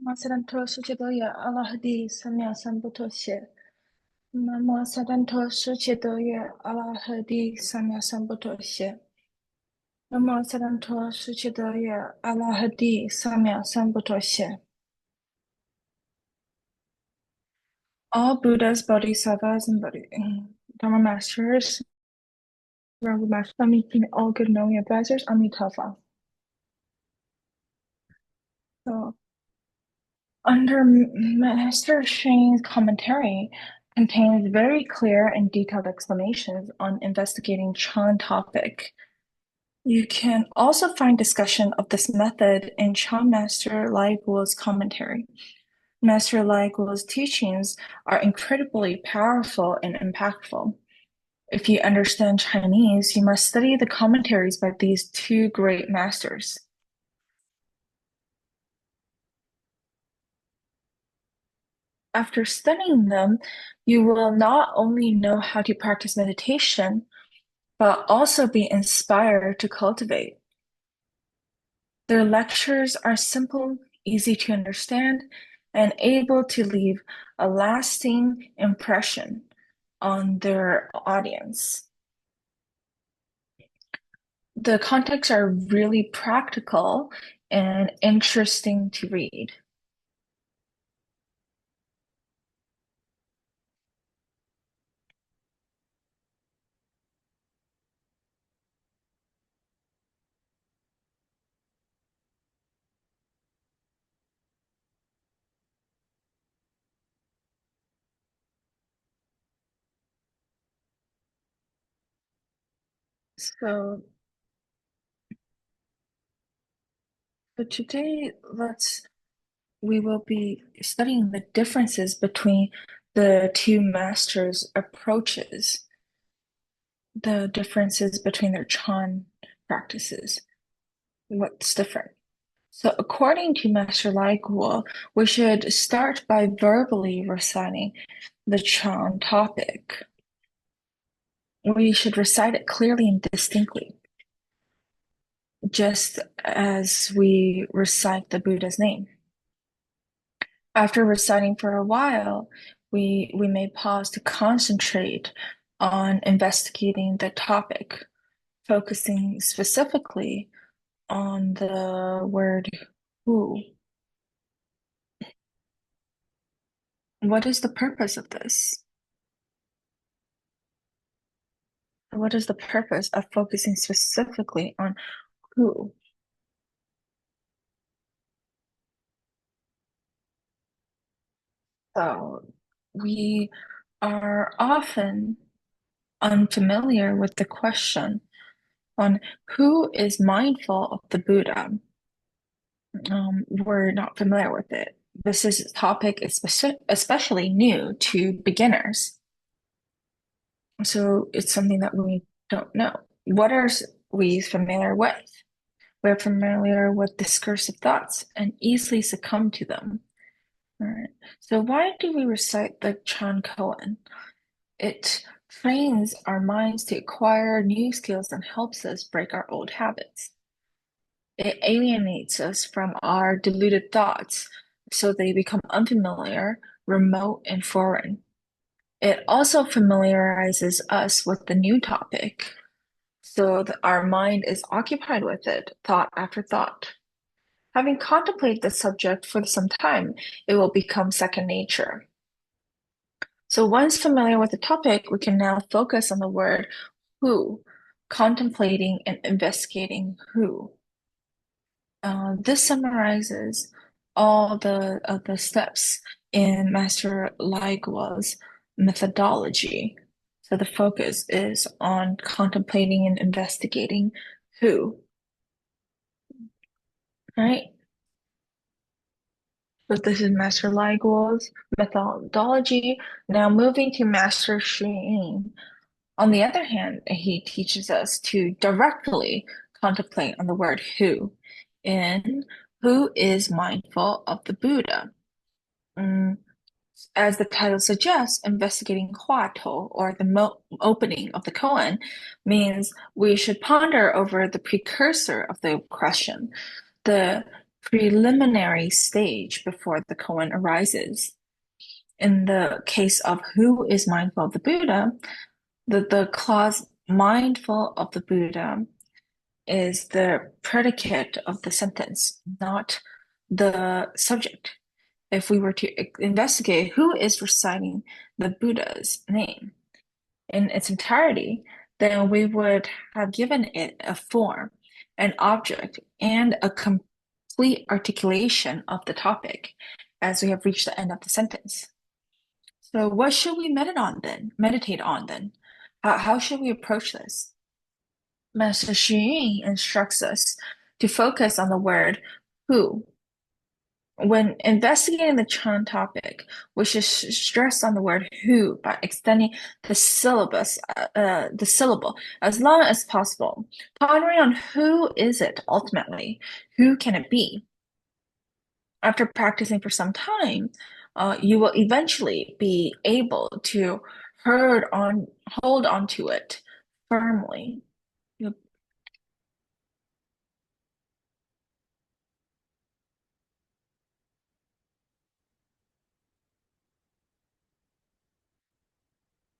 Masaranto suchidoya Allahadi samya sambutoshe. Namo saranto suchidoya Allahadi samya sambutoshe. Namo saranto suchidoya Allahadi samya sambutoshe. All Buddhas, Bodhisattvas, and Dharma masters, Dharma masters, meeting all good knowing advisors, Amitabha. So, under Master Hsing's commentary contains very clear and detailed explanations on investigating Chan topic. You can also find discussion of this method in Chan Master Lai Guo's commentary. Master Lai Guo's teachings are incredibly powerful and impactful. If you understand Chinese, you must study the commentaries by these two great masters. After studying them, you will not only know how to practice meditation, but also be inspired to cultivate. Their lectures are simple, easy to understand, and able to leave a lasting impression on their audience. The contexts are really practical and interesting to read. So, today we will be studying the differences between the two masters' approaches, the differences between their Chan practices. What's different? So, according to Master Lai Guo, we should start by verbally reciting the Chan topic. We should recite it clearly and distinctly, just as we recite the Buddha's name. After reciting for a while, we may pause to concentrate on investigating the topic, focusing specifically on the word who. What is the purpose of this? What is the purpose of focusing specifically on who? So we are often unfamiliar with the question on who is mindful of the Buddha. We're not familiar with it. This topic is especially new to beginners. So it's something that we don't know. What are we familiar with? We're familiar with discursive thoughts and easily succumb to them. All right. So why do we recite the Chan koan? It trains our minds to acquire new skills and helps us break our old habits. It alienates us from our deluded thoughts so they become unfamiliar, remote, and foreign. It also familiarizes us with the new topic so that our mind is occupied with it, thought after thought. Having contemplated the subject for some time, it will become second nature. So once familiar with the topic, we can now focus on the word who, contemplating and investigating who. This summarizes all the steps in Master Lai Guo's methodology. So the focus is on contemplating and investigating who, right? So this is Master Lai Guo's methodology. Now moving to Master Hsing. On the other hand, he teaches us to directly contemplate on the word who in who is mindful of the Buddha. Mm, as the title suggests, investigating Huatou, or the opening of the koan, means we should ponder over the precursor of the question, the preliminary stage before the koan arises. In the case of who is mindful of the Buddha, the clause mindful of the Buddha is the predicate of the sentence, not the subject. If we were to investigate who is reciting the Buddha's name in its entirety, then we would have given it a form, an object, and a complete articulation of the topic as we have reached the end of the sentence. So what should we meditate on then? How should we approach this? Master Xu instructs us to focus on the word who. When investigating the Chan topic, we should stress on the word who by extending the syllable as long as possible, pondering on who is it ultimately, who can it be? After practicing for some time, you will eventually be able to hold on to it firmly.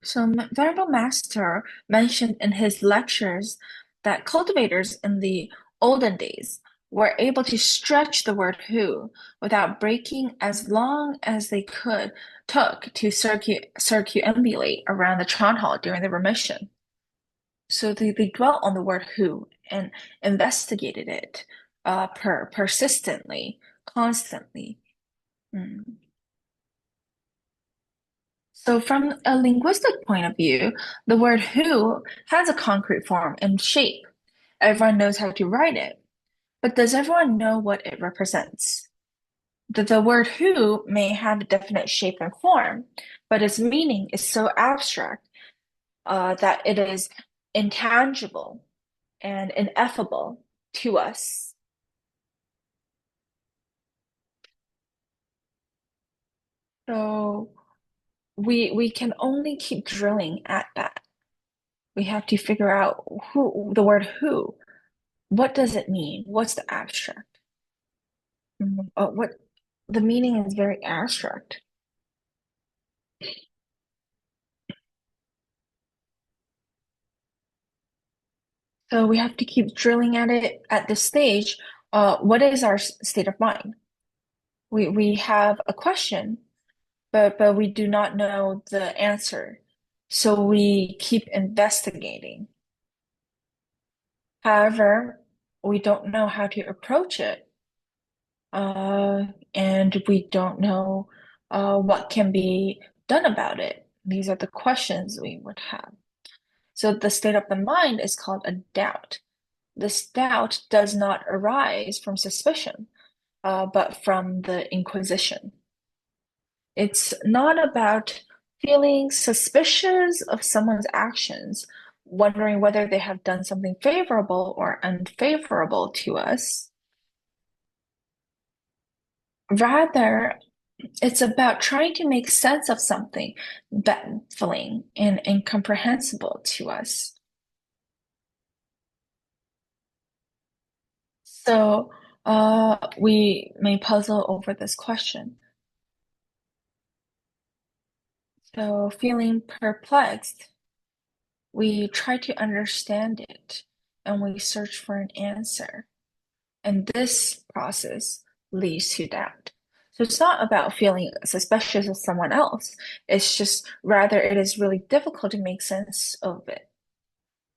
So, Venerable Master mentioned in his lectures that cultivators in the olden days were able to stretch the word who without breaking as long as they took to circumambulate around the Chan hall during the remission. So they dwelt on the word who and investigated it persistently, constantly. Mm. So, from a linguistic point of view, the word who has a concrete form and shape. Everyone knows how to write it, but does everyone know what it represents? The word who may have a definite shape and form, but its meaning is so abstract that it is intangible and ineffable to us. So, we can only keep drilling at that. We have to figure out who the word who. What does it mean? What's the abstract? What the meaning is very abstract. So we have to keep drilling at it at this stage. What is our state of mind? We have a question, but we do not know the answer. So we keep investigating. However, we don't know how to approach it. And we don't know what can be done about it. These are the questions we would have. So the state of the mind is called a doubt. This doubt does not arise from suspicion, but from the inquisition. It's not about feeling suspicious of someone's actions, wondering whether they have done something favorable or unfavorable to us. Rather, it's about trying to make sense of something baffling and incomprehensible to us. So we may puzzle over this question. So feeling perplexed, we try to understand it and we search for an answer. And this process leads to doubt. So it's not about feeling suspicious of someone else. It's just rather it is really difficult to make sense of it.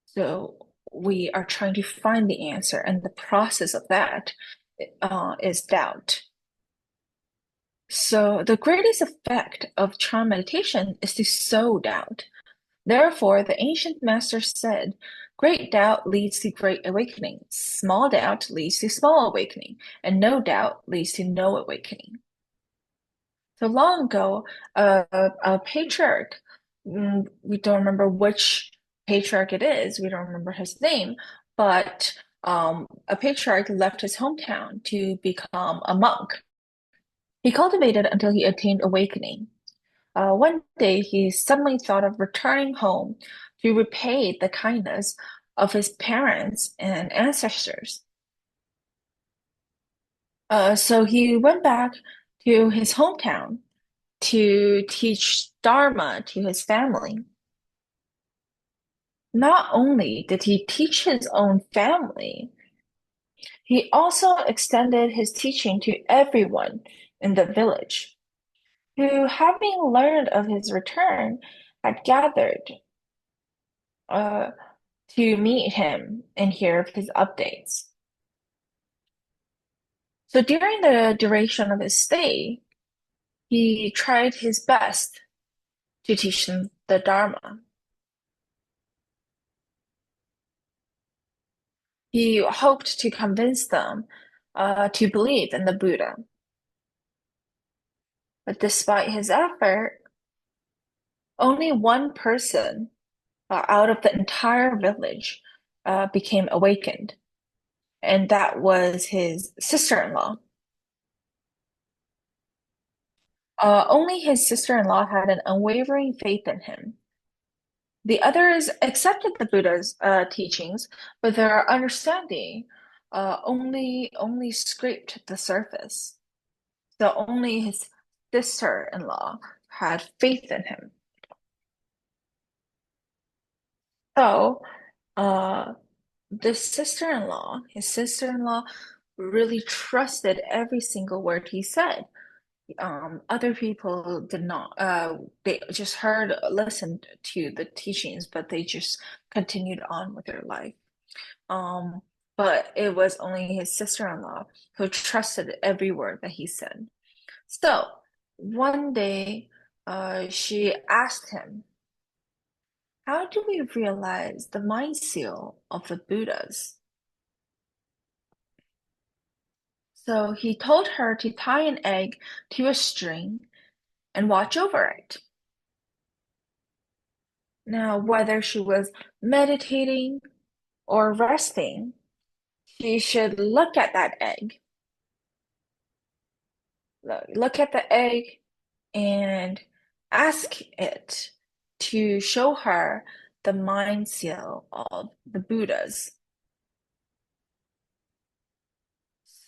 So we are trying to find the answer, and the process of that is doubt. So the greatest effect of Chan meditation is to sow doubt. Therefore, the ancient master said, great doubt leads to great awakening, small doubt leads to small awakening, and no doubt leads to no awakening. So long ago, a patriarch, we don't remember which patriarch it is, we don't remember his name, but a patriarch left his hometown to become a monk. He cultivated until he attained awakening. One day, he suddenly thought of returning home to repay the kindness of his parents and ancestors. So he went back to his hometown to teach Dharma to his family. Not only did he teach his own family, he also extended his teaching to everyone in the village, who, having learned of his return, had gathered uh, to meet him and hear of his updates. So during the duration of his stay, he tried his best to teach them the Dharma. He hoped to convince them to believe in the Buddha. But despite his effort, only one person out of the entire village became awakened, and that was his sister-in-law. Only his sister-in-law had an unwavering faith in him. The others accepted the Buddha's teachings, but their understanding only scraped the surface. So only his sister-in-law had faith in him. So, uh, his sister-in-law really trusted every single word he said. Other people did not, they just listened to the teachings, but they just continued on with their life. Um, but it was only his sister-in-law who trusted every word that he said. So one day, she asked him, how do we realize the mind seal of the Buddhas? So he told her to tie an egg to a string and watch over it. Now, whether she was meditating or resting, she should look at that egg. Look at the egg and ask it to show her the mind seal of the Buddhas.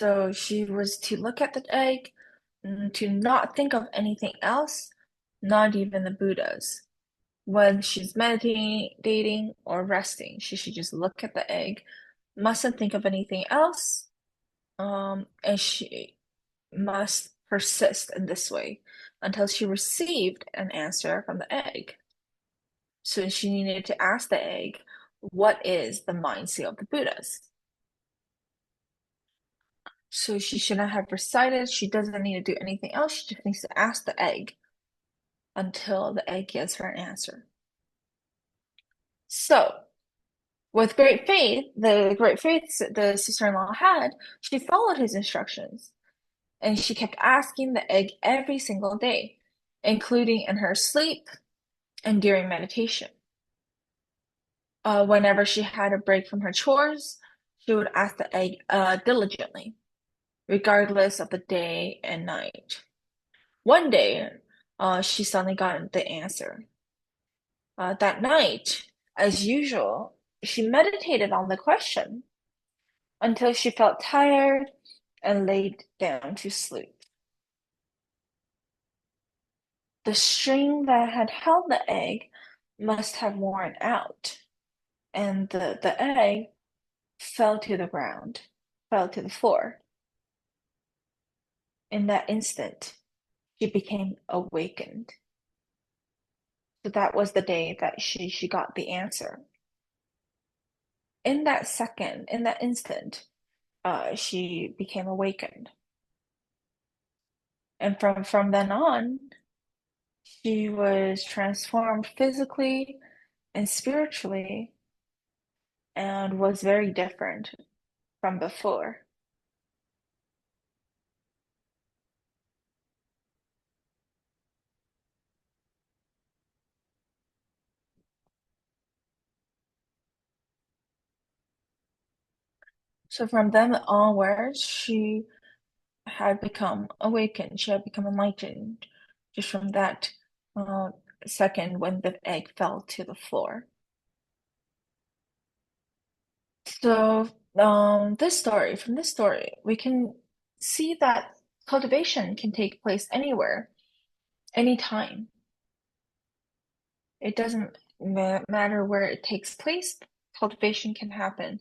So she was to look at the egg, to not think of anything else, not even the Buddhas. When she's meditating or resting, she should just look at the egg, mustn't think of anything else, and she must persist in this way until she received an answer from the egg. So she needed to ask the egg, what is the mind seal of the Buddhas? So she shouldn't have recited. She doesn't need to do anything else. She just needs to ask the egg until the egg gives her an answer. So, with great faith the sister-in-law had, she followed his instructions, and she kept asking the egg every single day, including in her sleep and during meditation. Whenever she had a break from her chores, she would ask the egg diligently, regardless of the day and night. One day, she suddenly got the answer. That night, as usual, she meditated on the question until she felt tired and laid down to sleep. The string that had held the egg must have worn out, and the egg fell to the ground, fell to the floor. In that instant, she became awakened. So that was the day that she got the answer. In that second, in that instant, she became awakened. And from then on, she was transformed physically and spiritually and was very different from before. So from then onwards, she had become awakened. She had become enlightened just from that uh, second when the egg fell to the floor. So from this story, we can see that cultivation can take place anywhere, anytime. It doesn't matter where it takes place, cultivation can happen.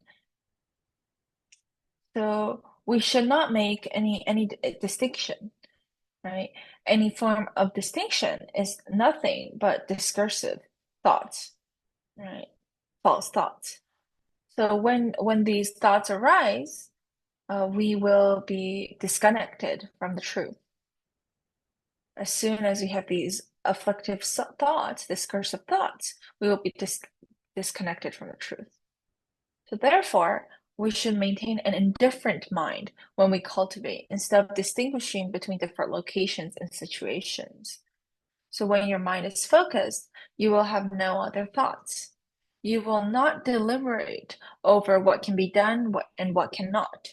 So we should not make any distinction, right? Any form of distinction is nothing but discursive thoughts, right? False thoughts. So when these thoughts arise, we will be disconnected from the truth. As soon as we have these afflictive thoughts, discursive thoughts, we will be disconnected from the truth. So therefore, we should maintain an indifferent mind when we cultivate, instead of distinguishing between different locations and situations. So when your mind is focused, you will have no other thoughts. You will not deliberate over what can be done and what cannot.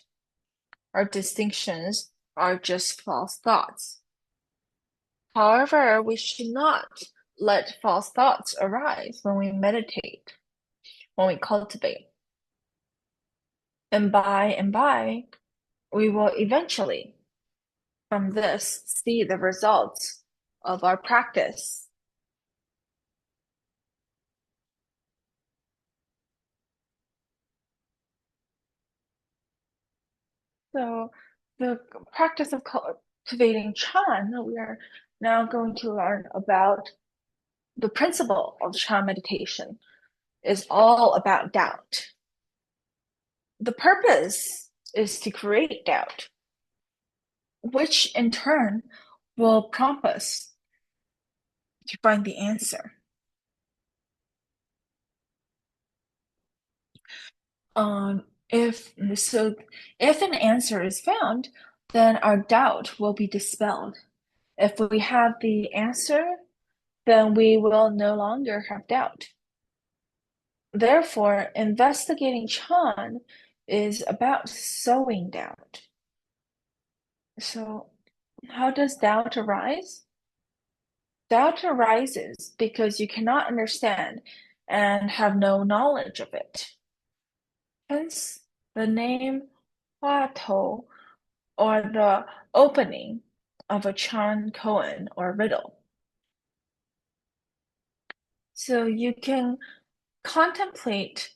Our distinctions are just false thoughts. However, we should not let false thoughts arise when we meditate, when we cultivate. And by, we will eventually, from this, see the results of our practice. So, the practice of cultivating Chan, we are now going to learn about the principle of Chan meditation is all about doubt. The purpose is to create doubt, which in turn will prompt us to find the answer. If an answer is found, then our doubt will be dispelled. If we have the answer, then we will no longer have doubt. Therefore, investigating Chan is about sowing doubt. So, how does doubt arise? Doubt arises because you cannot understand and have no knowledge of it. Hence, the name Huatou, or the opening of a Chan koan or riddle. So you can contemplate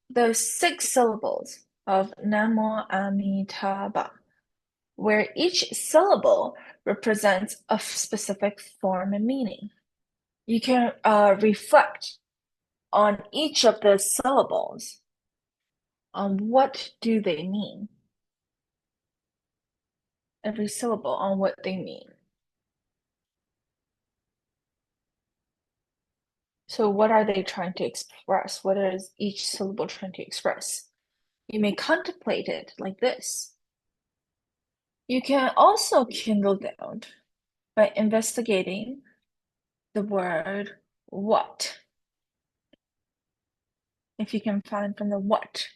the 6 syllables of Namo Amitabha, where each syllable represents a specific form and meaning. You can reflect on each of the syllables on what do they mean. Every syllable on what they mean. So what are they trying to express? What is each syllable trying to express? You may contemplate it like this. You can also kindle down by investigating the word what. If you can find from the what,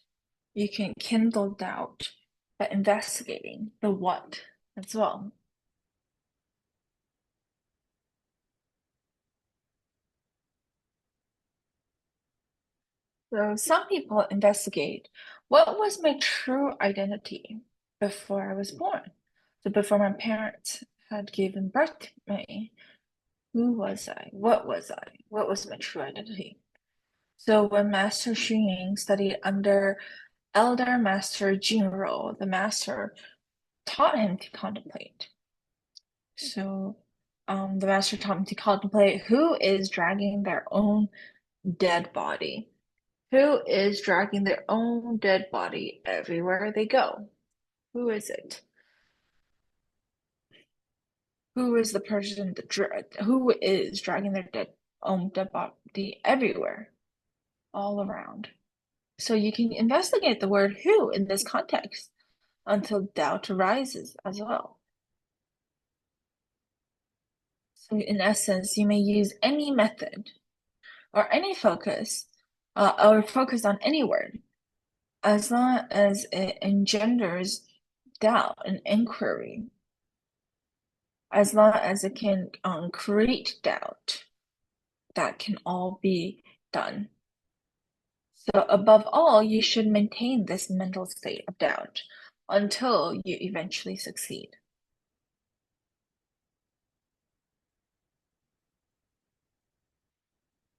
you can kindle doubt by investigating the what as well. So some people investigate what was my true identity before I was born. So before my parents had given birth to me, who was I? What was I? What was my true identity? So when Master Hing studied under Elder Master Jinro, the master taught him to contemplate. So the master taught him to contemplate who is dragging their own dead body. Who is dragging their own dead body everywhere they go? Who is it? Who is the person who is dragging their own dead body everywhere, all around? So you can investigate the word who in this context until doubt arises as well. So in essence, you may use any method or any focus or focus on any word as long as it engenders doubt and inquiry, as long as it can create doubt, that can all be done. So above all, you should maintain this mental state of doubt until you eventually succeed.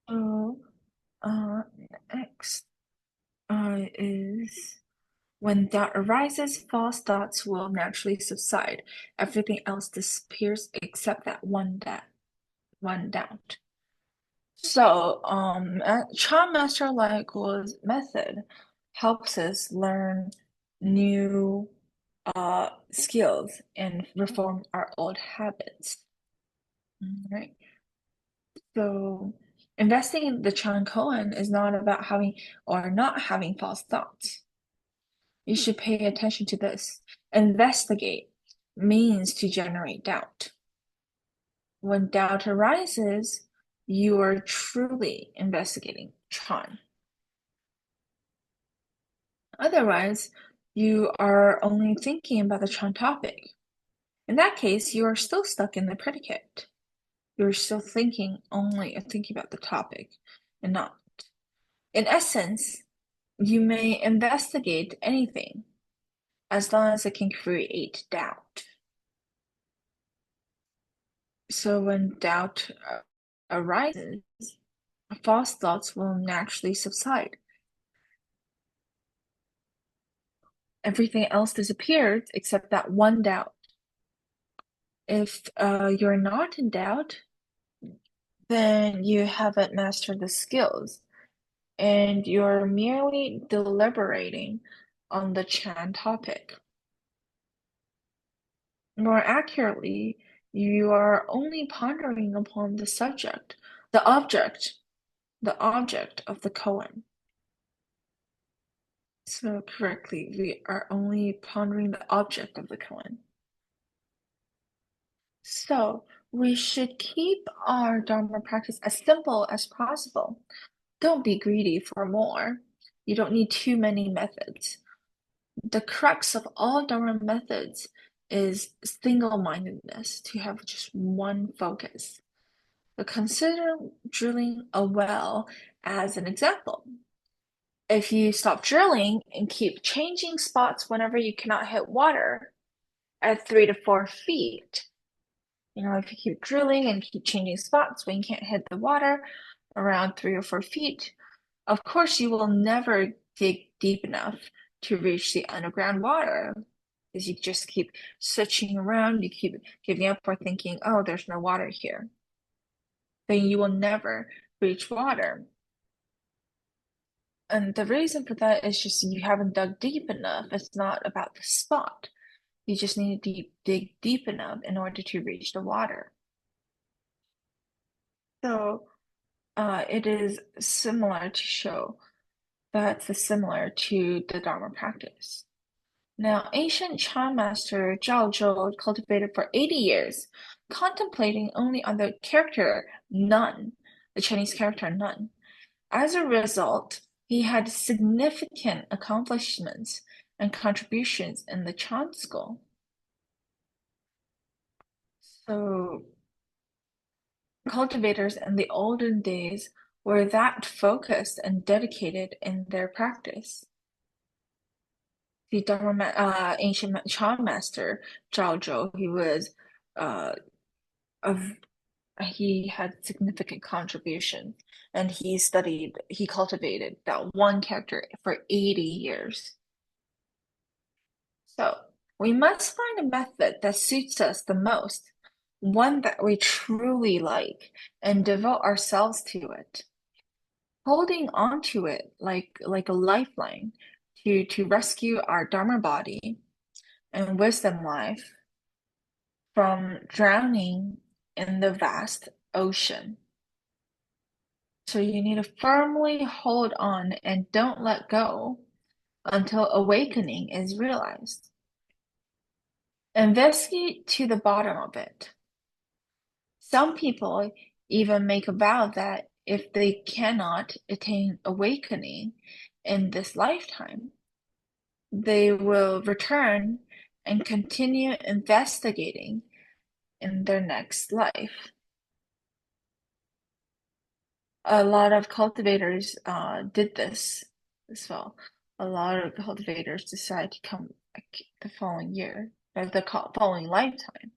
So, uh, next is when doubt arises, false thoughts will naturally subside. Everything else disappears except that one doubt. So, Chan Master Like's method helps us learn new skills and reform our old habits. Right. So, investing in the Chan Koan is not about having or not having false thoughts. You should pay attention to this. Investigate means to generate doubt. When doubt arises, you are truly investigating Chan. Otherwise, you are only thinking about the Chan topic. In that case, you are still stuck in the predicate. You're still only thinking about the topic and not. In essence, you may investigate anything as long as it can create doubt. So when doubt arises, false thoughts will naturally subside. Everything else disappears except that one doubt. If you're not in doubt, then you haven't mastered the skills and you're merely deliberating on the Chan topic. More accurately, you are only pondering upon the subject, the object, the object of the koan. So correctly, we are only pondering the object of the koan. So we should keep our Dharma practice as simple as possible. Don't be greedy for more. You don't need too many methods. The crux of all Dharma methods is single-mindedness, to have just one focus. But consider drilling a well as an example. If you stop drilling and keep changing spots whenever you cannot hit water at 3 to 4 feet, if you keep drilling and keep changing spots when you can't hit the water around 3 or 4 feet, of course you will never dig deep enough to reach the underground water. Because you just keep switching around, you keep giving up or thinking, oh, there's no water here. Then you will never reach water. And the reason for that is just you haven't dug deep enough. It's not about the spot. You just need to dig deep enough in order to reach the water. So it is similar to show that's similar to the Dharma practice. Now, ancient Chan master Zhao Zhou cultivated for 80 years, contemplating only on the character none, the Chinese character none. As a result, he had significant accomplishments and contributions in the Chan school. So, cultivators in the olden days were that focused and dedicated in their practice. The ancient Chan master Zhao Zhou, uh, of he had significant contribution, and he cultivated that one character for 80 years. So we must find a method that suits us the most, one that we truly like, and devote ourselves to it, holding on to it like a lifeline to rescue our Dharma body and wisdom life from drowning in the vast ocean. So you need to firmly hold on and don't let go until awakening is realized. Investigate to the bottom of it. Some people even make a vow that if they cannot attain awakening in this lifetime, they will return and continue investigating in their next life. A lot of cultivators did this as well. A lot of cultivators decide to come the following year, or the following lifetime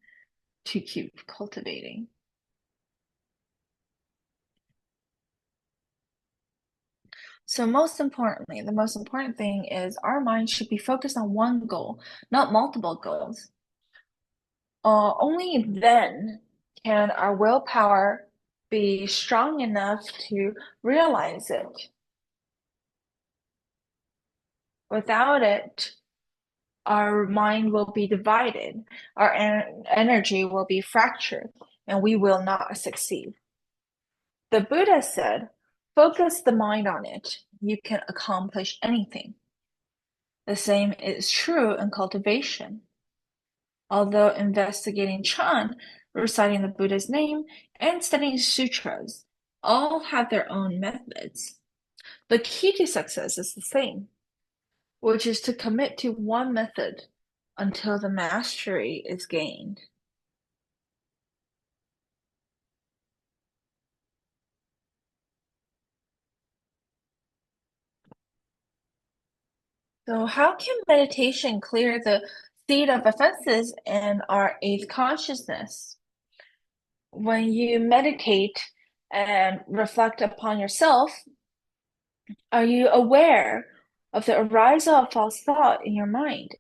to keep cultivating. So most importantly, the most important thing is our mind should be focused on one goal, not multiple goals. Only then can our willpower be strong enough to realize it. Without it, our mind will be divided, our energy will be fractured, and we will not succeed. The Buddha said, focus the mind on it, you can accomplish anything. The same is true in cultivation. Although investigating Chan, reciting the Buddha's name, and studying sutras all have their own methods, the key to success is the same, which is to commit to one method until the mastery is gained. So how can meditation clear the seed of offenses in our eighth consciousness? When you meditate and reflect upon yourself, are you aware of the arisal of false thought in your mind?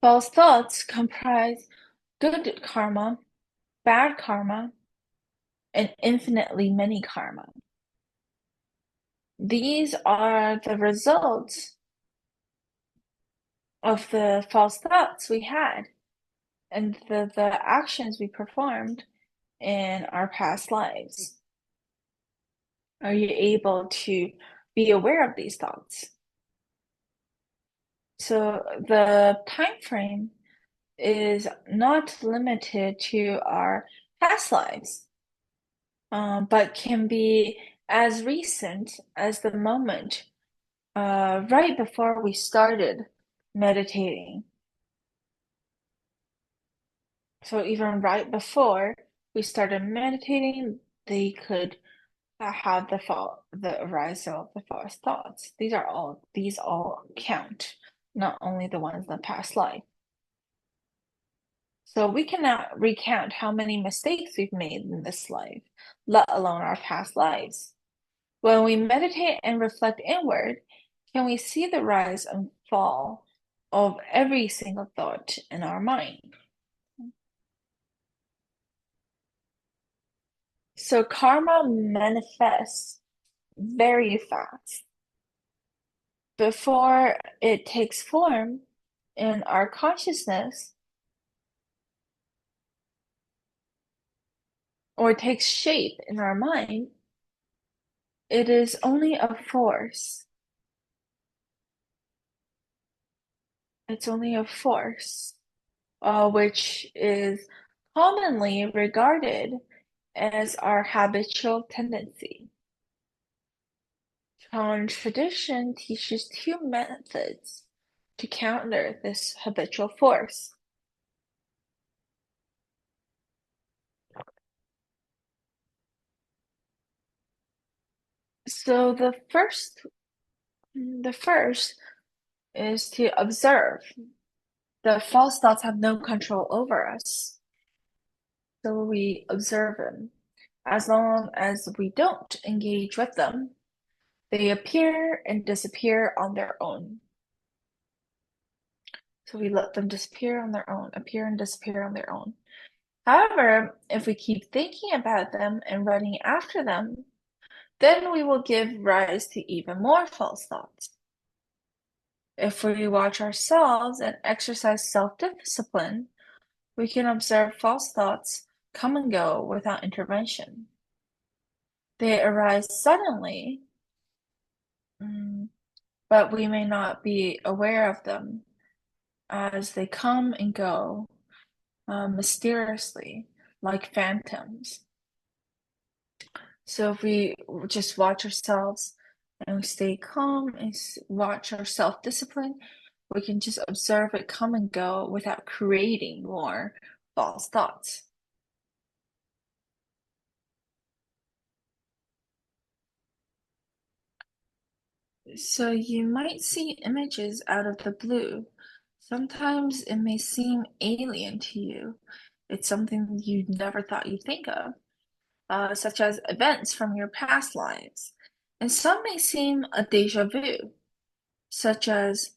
False thoughts comprise good karma, bad karma, and infinitely many karma. These are the results of the false thoughts we had and the actions we performed in our past lives. Are you able to be aware of these thoughts? So the time frame is not limited to our past lives, but can be as recent as the moment right before we started meditating. So even right before we started meditating, they could have the arisal of the false thoughts. These all count, not only the ones in the past life. So we cannot recount how many mistakes we've made in this life, let alone our past lives. When we meditate and reflect inward, can we see the rise and fall of every single thought in our mind? So karma manifests very fast. Before it takes form in our consciousness or takes shape in our mind, it is only a force. It's only a force, which is commonly regarded as our habitual tendency. Chan tradition teaches two methods to counter this habitual force. So the first is to observe. The false thoughts have no control over us. So we observe them. As long as we don't engage with them, they appear and disappear on their own. So we let them disappear on their own, appear and disappear on their own. However, if we keep thinking about them and running after them, then we will give rise to even more false thoughts. If we watch ourselves and exercise self-discipline, we can observe false thoughts come and go without intervention. They arise suddenly, but we may not be aware of them as they come and go mysteriously, like phantoms. So if we just watch ourselves and we stay calm and watch our self-discipline, we can just observe it come and go without creating more false thoughts. So you might see images out of the blue. Sometimes it may seem alien to you. It's something you never thought you'd think of, such as events from your past lives. And some may seem a deja vu, such as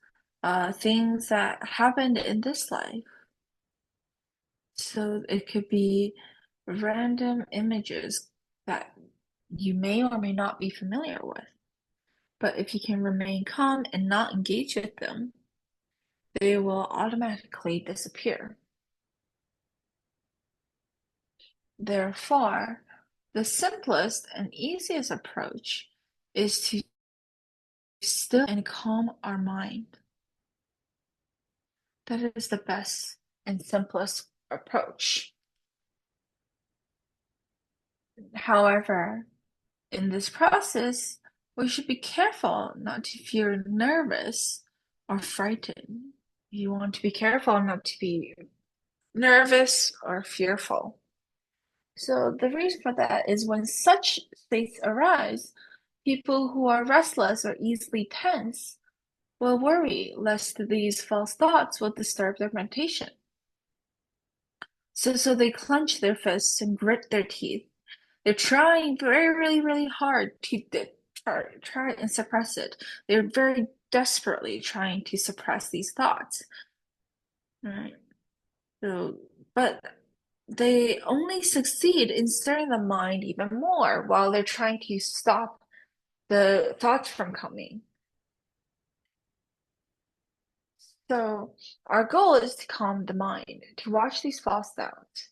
things that happened in this life. So it could be random images that you may or may not be familiar with. But if you can remain calm and not engage with them, they will automatically disappear. Therefore, the simplest and easiest approach is to still and calm our mind. That is the best and simplest approach. However, in this process, we should be careful not to feel nervous or frightened. You want to be careful not to be nervous or fearful. So the reason for that is when such states arise, people who are restless or easily tense will worry lest these false thoughts will disturb their meditation. So they clench their fists and grit their teeth. They're trying really hard to try and suppress it. They're very desperately trying to suppress these thoughts. Right? So, but they only succeed in stirring the mind even more while they're trying to stop the thoughts from coming. So our goal is to calm the mind, to watch these false thoughts.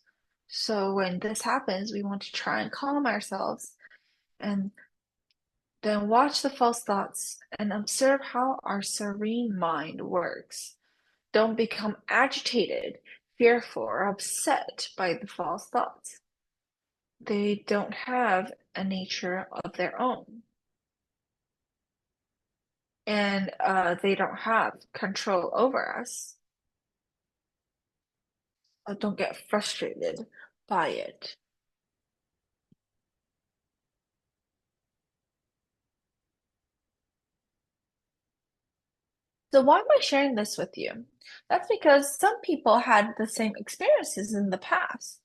So when this happens, we want to try and calm ourselves and then watch the false thoughts and observe how our serene mind works. Don't become agitated, fearful, or upset by the false thoughts. They don't have a nature of their own. And they don't have control over us. Don't get frustrated by it. So why am I sharing this with you? That's because some people had the same experiences in the past.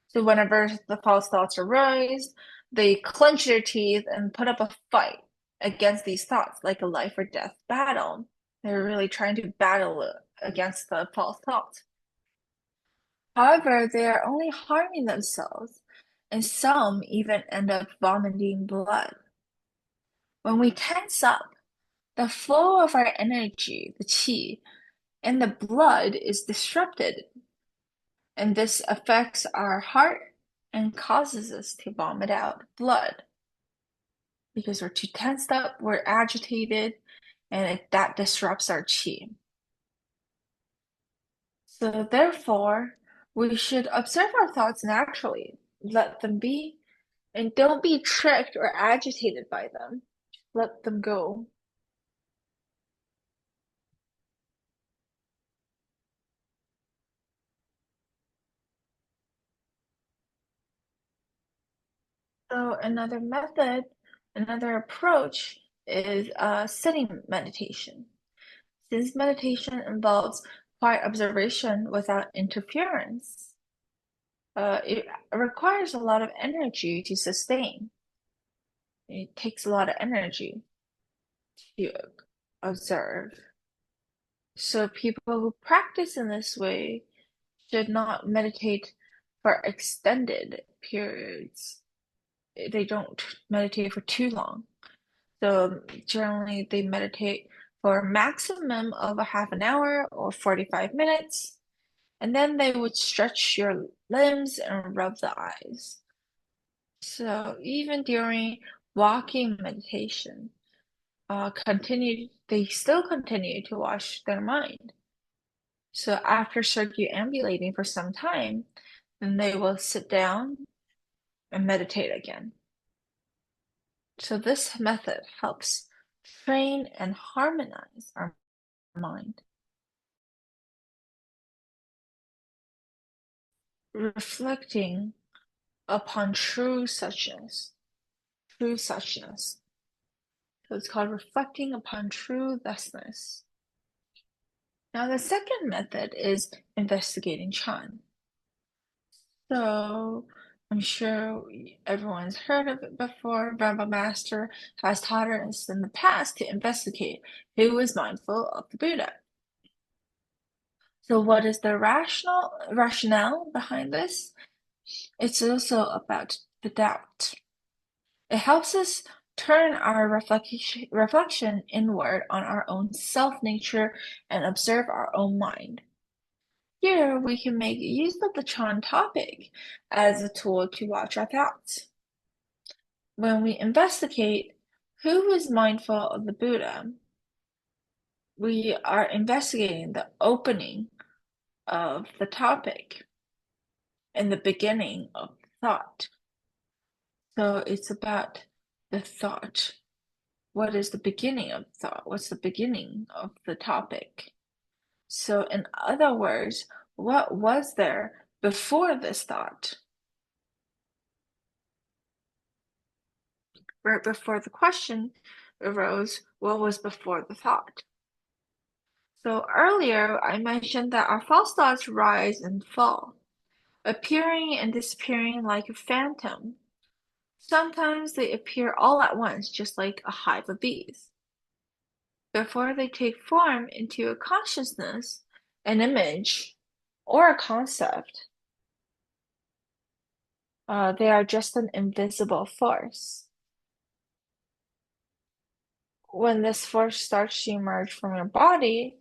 So whenever the false thoughts arise, they clench their teeth and put up a fight against these thoughts, like a life or death battle. They're really trying to battle against the false thoughts. However, they are only harming themselves, and some even end up vomiting blood. When we tense up, the flow of our energy, the qi, and the blood is disrupted, and this affects our heart and causes us to vomit out blood because we're too tensed up, we're agitated, and that disrupts our qi. So, therefore, we should observe our thoughts naturally, let them be, and don't be tricked or agitated by them. Let them go. So, another approach is sitting meditation. Since meditation involves quiet observation without interference, it requires a lot of energy to sustain. It takes a lot of energy to observe. So people who practice in this way should not meditate for extended periods. They don't meditate for too long. So generally they meditate for a maximum of a half an hour or 45 minutes. And then they would stretch your limbs and rub the eyes. So even during walking meditation, they still continue to wash their mind. So after circumambulating for some time, then they will sit down and meditate again. So this method helps train and harmonize our mind, reflecting upon true suchness. True suchness. So it's called reflecting upon true thusness. Now, the second method is investigating Chan. So I'm sure everyone's heard of it before. Dharma Master has taught us in the past to investigate who is mindful of the Buddha. So what is the rationale behind this? It's also about the doubt. It helps us turn our reflection inward on our own self-nature and observe our own mind. Here, we can make use of the Chan topic as a tool to watch our thoughts. When we investigate who is mindful of the Buddha, we are investigating the opening of the topic and the beginning of thought. So it's about the thought. What is the beginning of thought? What's the beginning of the topic? So in other words, what was there before this thought? Right before the question arose, what was before the thought? So earlier, I mentioned that our false thoughts rise and fall, appearing and disappearing like a phantom. Sometimes they appear all at once, just like a hive of bees. Before they take form into a consciousness, an image, or a concept, they are just an invisible force. When this force starts to emerge from your body,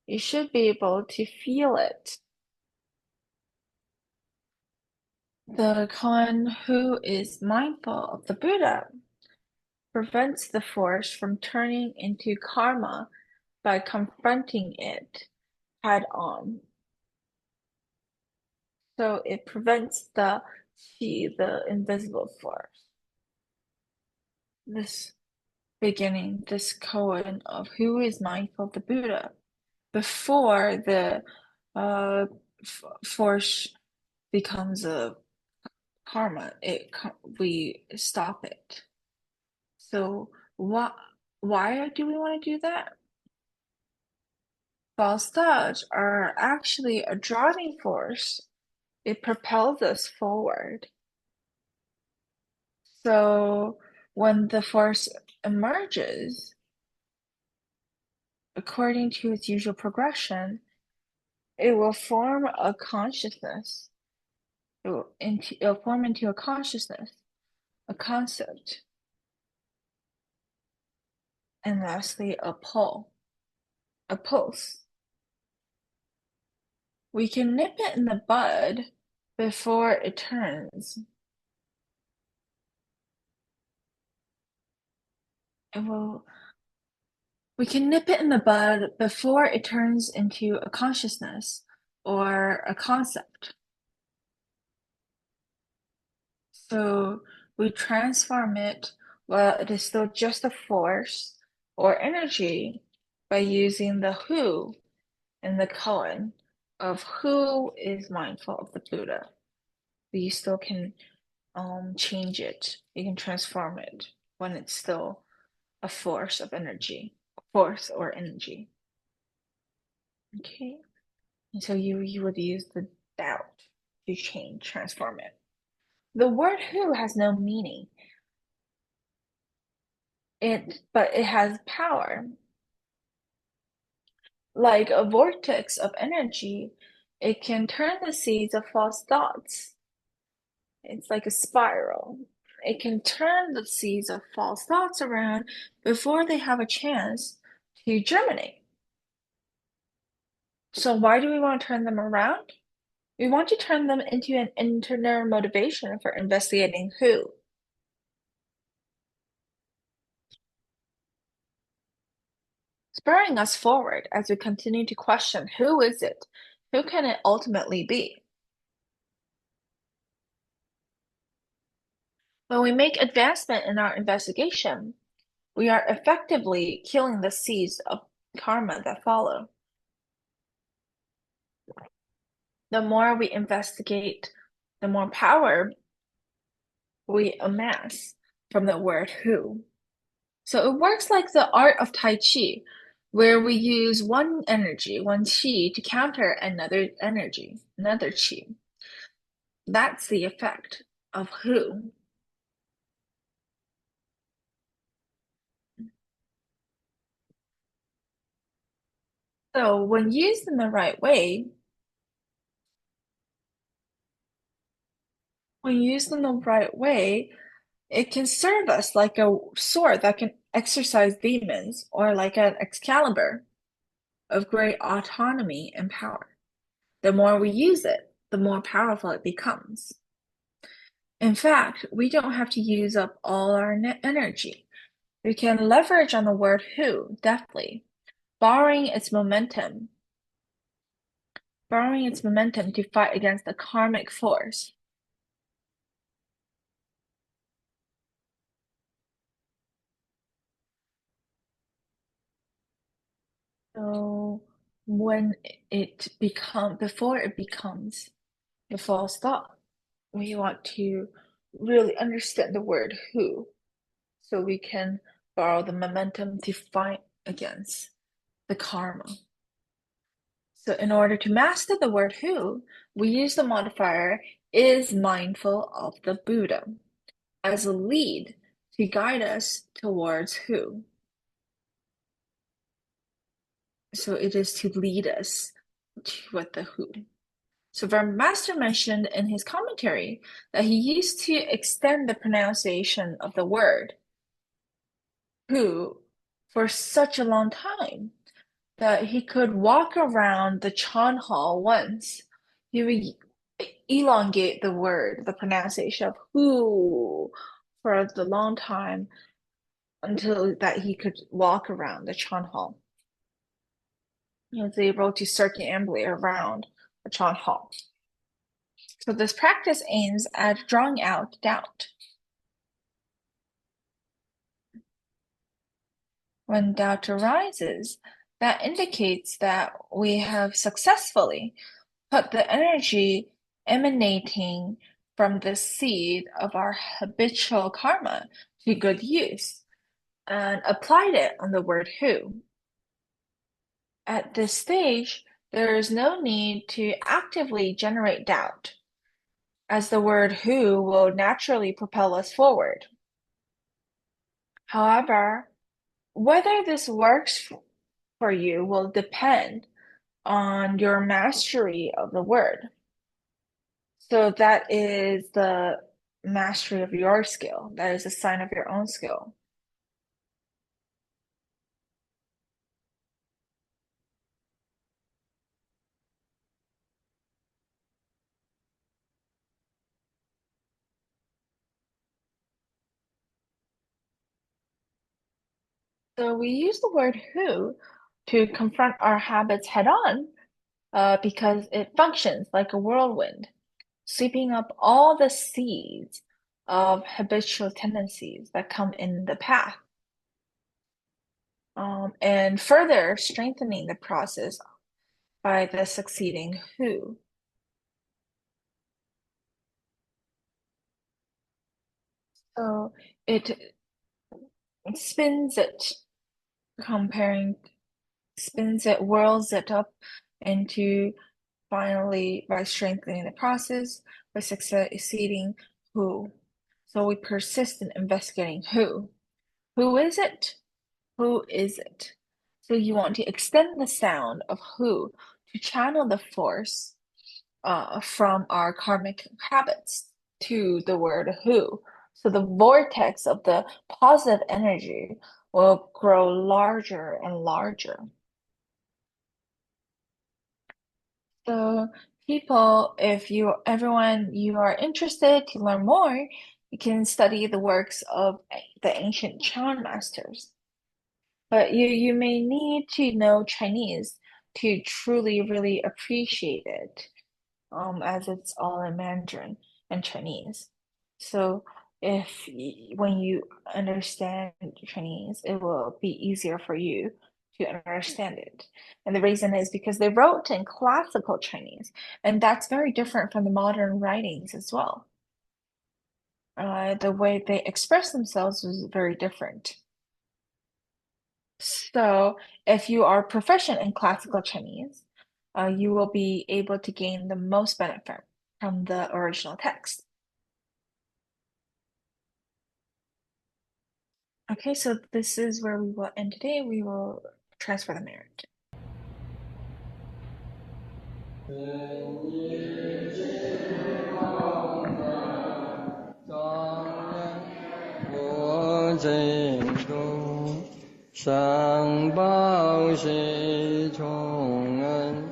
you should be able to feel it. The Khan who is mindful of the Buddha prevents the force from turning into karma by confronting it head on. So it prevents the qi, the invisible force. This beginning, this koan of who is mindful of the Buddha, before the force becomes a karma, we stop it. So why do we want to do that? False thoughts are actually a driving force. It propels us forward. So when the force emerges, according to its usual progression, it will form a consciousness. It'll form into a consciousness, a concept, and lastly, a pulse. We can nip it in the bud before it turns. We can nip it in the bud before it turns into a consciousness or a concept. So we transform it while it is still just a force or energy by using the who in the koan of who is mindful of the Buddha. But you still can change it. You can transform it when it's still a force of energy, force or energy. Okay. And so you would use the doubt to transform it. The word who has no meaning. But it has power. Like a vortex of energy, it can turn the seeds of false thoughts. It's like a spiral. It can turn the seeds of false thoughts around before they have a chance to germinate. So why do we want to turn them around? We want to turn them into an internal motivation for investigating who. Spurring us forward as we continue to question who is it? Who can it ultimately be? When we make advancement in our investigation, we are effectively killing the seeds of karma that follow. The more we investigate, the more power we amass from the word who. So it works like the art of Tai Chi, where we use one energy, one chi, to counter another energy, another chi. That's the effect of who. So when used in the right way, it can serve us like a sword that can exorcise demons, or like an Excalibur of great autonomy and power. The more we use it, the more powerful it becomes. In fact, we don't have to use up all our energy. We can leverage on the word who deftly, borrowing its momentum, borrowing its momentum to fight against the karmic force. So when before it becomes the false thought, we want to really understand the word who, so we can borrow the momentum to fight against the karma. So in order to master the word who, we use the modifier is mindful of the Buddha as a lead to guide us towards who. So it is to lead us with the who. So our master mentioned in his commentary that he used to extend the pronunciation of the word who for such a long time that he could walk around the Chan Hall once. He would elongate the word, the pronunciation of who, for the long time until that he could walk around the Chan Hall. He was able to circumambulate around the Chan Hall. So this practice aims at drawing out doubt. When doubt arises, that indicates that we have successfully put the energy emanating from the seed of our habitual karma to good use and applied it on the word who. At this stage, there is no need to actively generate doubt, as the word who will naturally propel us forward. However, whether this works for you will depend on your mastery of the word. So that is the mastery of your skill. That is a sign of your own skill. So we use the word who to confront our habits head on, because it functions like a whirlwind, sweeping up all the seeds of habitual tendencies that come in the path, and further strengthening the process by the succeeding who. So it spins it, comparing, spins it, whirls it up into finally by strengthening the process, by succeeding who. So we persist in investigating who. Who is it? Who is it? So you want to extend the sound of who to channel the force from our karmic habits to the word who. So the vortex of the positive energy will grow larger and larger. So people, if everyone, you are interested to learn more, you can study the works of the ancient Chan masters. But you may need to know Chinese to truly, really appreciate it, as it's all in Mandarin and Chinese. So when you understand Chinese, it will be easier for you to understand it. And the reason is because they wrote in classical Chinese, and that's very different from the modern writings as well. The way they express themselves is very different. So if you are proficient in classical Chinese, you will be able to gain the most benefit from the original text. Okay, so this is where we will end today. We will transfer the merit. 我这中上报喜重恩，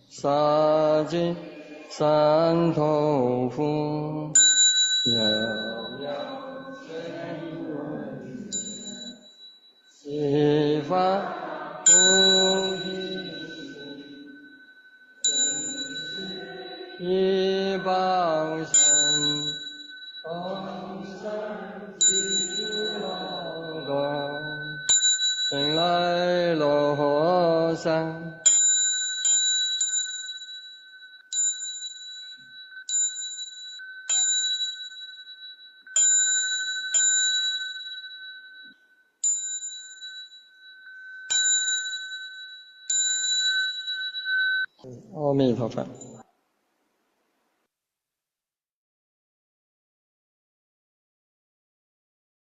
杀尽三头夫，有要真为西方菩提一报身。方山之老光，迎来罗山。阿弥陀佛。